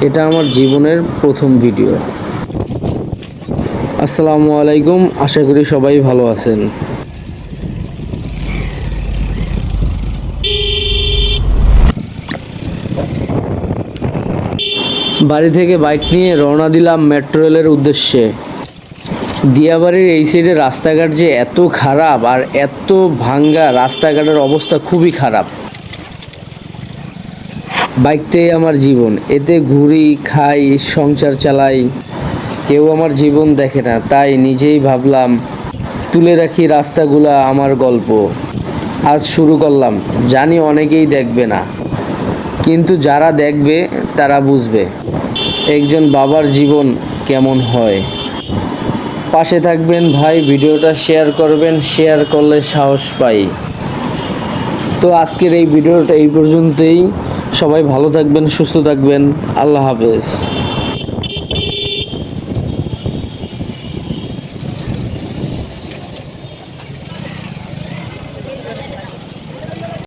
এটা আমার জীবনের প্রথম ভিডিও। আসসালামু আলাইকুম, আশা করি সবাই ভালো আছেন। বাড়ি থেকে বাইক নিয়ে রওনা দিলাম মেট্রো রেলের উদ্দেশ্যে। দিয়াবাড়ির এই সাইডে রাস্তাঘাট যে এত খারাপ আর এত ভাঙ্গা, রাস্তাঘাটের অবস্থা খুবই খারাপ। বাইকটাই আমার জীবন, এতে ঘুরি, খাই, সংসার চালাই। কেউ আমার জীবন দেখে না, তাই নিজেই ভাবলাম তুলে রাখি রাস্তাগুলা আমার গল্প। আজ শুরু করলাম, জানি অনেকেই দেখবে না, কিন্তু যারা দেখবে তারা বুঝবে একজন বাবার জীবন কেমন হয়। পাশে থাকবেন ভাই, ভিডিওটা শেয়ার করবেন, শেয়ার করলে সাহস পাই। তো আজকের এই ভিডিওটা এই পর্যন্তই। সবাই ভালো থাকবেন, সুস্থ থাকবেন। আল্লাহ হাফেজ।